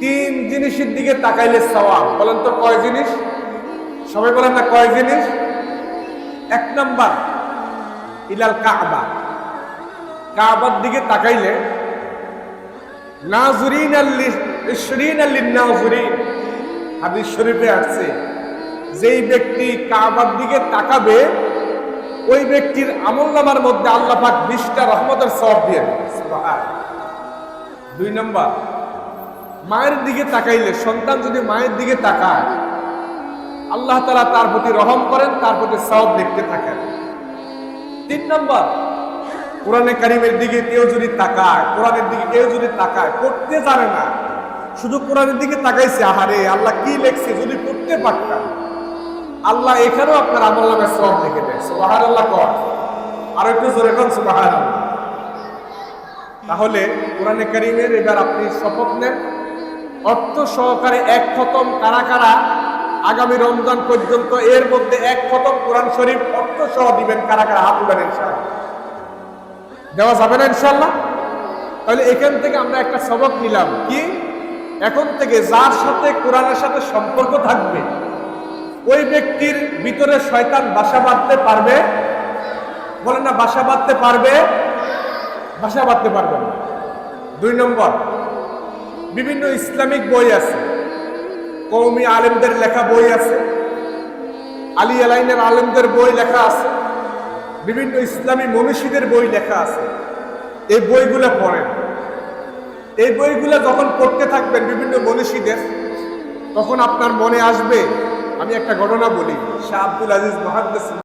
তিন জিনিসের দিকে তাকাইলে সওয়াব। বলেন তো কয় জিনিস? সবাই বলেন না কয় জিনিস? এক নাম্বার ইলাল কাবা, কাবার দিকে তাকাইলে নাজুরিন ইশরিন লিন-নাজুরিন, হাদিস শরীফে আছে যেই ব্যক্তি কাবার দিকে তাকাবে ওই ব্যক্তির আমলনামার মধ্যে আল্লাহ পাক 20টা রহমতের সওয়াব দিয়ে দেন। সুবহানাল্লাহ। দুই নাম্বার মায়ের দিকে তাকাইলে, সন্তান যদি মায়ের দিকে তাকায় আল্লাহ তাআলা তার প্রতি রহম করেন, তার প্রতি সওয়াব লিখতে থাকেন। তিন নাম্বার কোরআনে কারীমের দিকে কেউ যদি তাকায়, কোরআনের দিকে কেউ যদি তাকায়, পড়তে জানে না, শুধু কোরআনের দিকে তাকাইছে, আহারে আল্লাহ কি লিখছে যদি পড়তে পারতাম, আল্লাহ এখানেও আপনার আমলনামায় সওয়াব লিখে দেয়। সুবহানাল্লাহ কর, আর একটু জোরে কোন সুবহানাল্লাহ। তাহলে কোরআনে কারীমের এবার আপনি শপথ নেন, অর্থ সহকারে এক খতম কারা কারা আগামী রমজান পর্যন্ত এর মধ্যে এক খতম কোরআন শরীফ অর্থ সহ দিবেন, কারা কারা হাত উঠান ইনশাআল্লাহ? দেওয়া যাবে না ইনশাআল্লাহ? তাহলে এখান থেকে আমরা একটা সবক নিলাম কি, এখন থেকে যার সাথে কোরআনের সাথে সম্পর্ক থাকবে ওই ব্যক্তির ভিতরে শয়তান বাসা বাঁধতে পারবে? বলেন না বাসা বাঁধতে পারবে? বাসা বাঁধতে পারবে না। দুই নম্বর, বিভিন্ন ইসলামিক বই আছে, কওমি আলেমদের লেখা বই আছে, আলী আলাইনের আলেমদের বই লেখা আছে, বিভিন্ন ইসলামী মনীষীদের বই লেখা আছে। এই বইগুলো পড়েন। এই বইগুলো যখন পড়তে থাকবেন বিভিন্ন মনীষীদের, তখন আপনার মনে আসবে, আমি একটা ঘটনা বলি, শাহ আব্দুল আজিজ মুহাদ্দিস